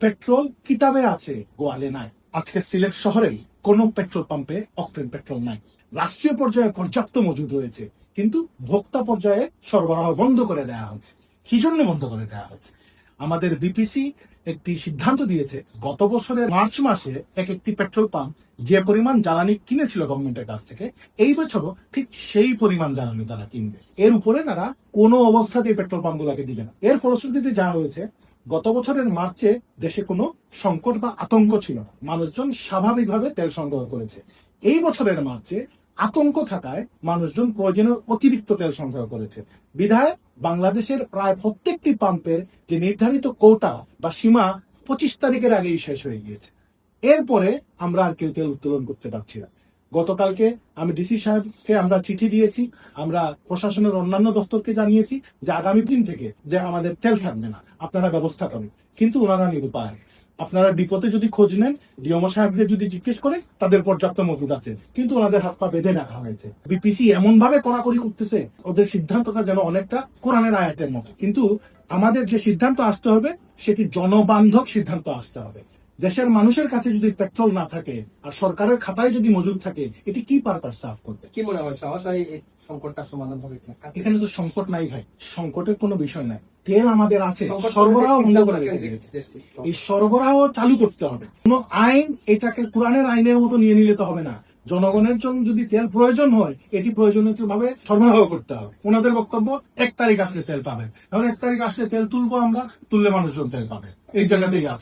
Petrol কিতাবে আছে, গোয়ালে নাই। আজকে সিলেট শহরেই কোনো পেট্রোল পাম্পে অকটেন পেট্রোল নাই। রাষ্ট্রীয় পর্যায়ে পর্যাপ্ত মজুদ রয়েছে, কিন্তু ভোক্তা পর্যায়ে সরবরাহ বন্ধ করে দেওয়া হচ্ছে। কি জন্য বন্ধ করে দেওয়া হচ্ছে? আমাদের বিপিসি একটি সিদ্ধান্ত দিয়েছে, গত বছরের মার্চ মাসে একটি পেট্রোল পাম্প যে পরিমাণ জ্বালানি কিনেছিল গভর্নমেন্টের কাছ থেকে, এই বছরও ঠিক সেই পরিমাণ জ্বালানি তারা কিনবে। এর উপরে তারা কোনো অবস্থাতেই পেট্রোল পাম্প গুলাকে দিবে না। এর ফলশ্রুতিতে যা হয়েছে, গত বছরের মার্চে দেশে কোনো সংকট বা আতঙ্ক ছিল না, মানুষজন স্বাভাবিকভাবে তেল সংগ্রহ করেছে। এই বছরের মার্চে আতঙ্ক থাকায় মানুষজন প্রয়োজনের অতিরিক্ত তেল সংগ্রহ করেছে। বিধায় বাংলাদেশের প্রায় প্রত্যেকটি পাম্পের যে নির্ধারিত কোটা বা সীমা 25 তারিখের আগেই শেষ হয়ে গিয়েছে। এরপরে আমরা আর কেউ তেল উত্তোলন করতে পারছি না। গতকালকে আমি ডিসি সাহেবকে আমরা চিঠি দিয়েছি, আমরা প্রশাসনের অন্যান্য দপ্তরকে জানিয়েছি যে আগামী দিন থেকে যে আমাদের তেল থাকবে না, আপনারা ব্যবস্থা করেন। কিন্তু ওনারা নিরুপায়। আপনারা ডিপোতে যদি খোঁজ নেন, ডিওমো সাহেবদের যদি জিজ্ঞেস করেন, তাদের পর্যাপ্ত মজুদ আছে, কিন্তু ওনাদের হাত পা বেঁধে রাখা হয়েছে। বিপিসি এমন ভাবে কড়াকড়ি করতেছে, ওদের সিদ্ধান্তটা যেন অনেকটা কোরআনের আয়াতের মতো। কিন্তু আমাদের যে সিদ্ধান্ত আসতে হবে, সেটি জনবান্ধব সিদ্ধান্ত আসতে হবে। দেশের মানুষের কাছে যদি পেট্রোল না থাকে আর সরকারের খাতায় যদি মজুদ থাকে, এটি কি পারপাস সার্ভ করবে? কি মনে হয় সরাসরি এই সংকটটা সমাধান হবে কিনা? এখানে তো সংকট নাই ভাই, সংকটের কোনো বিষয় নাই। তেল আমাদের আছে, সংকট সরবরাহ বন্ধ করে দেশটি রেখে দিয়েছে। দেশটি। এই সরবরাহ চালু করতে হবে। কোন আইন এটাকে কোরআনের আইনের মতো নিয়ে নিলে তো হবে না। জনগণের জন্য যদি তেল প্রয়োজন হয়, এটি প্রয়োজনীয় ভাবে সরবরাহ করতে হবে। ওনাদের বক্তব্য 1 তারিখ আসলে তেল পাবেন। এখন 1 তারিখ আসলে তেল তুলবো আমরা, তুললে মানুষজন তেল পাবে। এই জায়গাতেই আছে।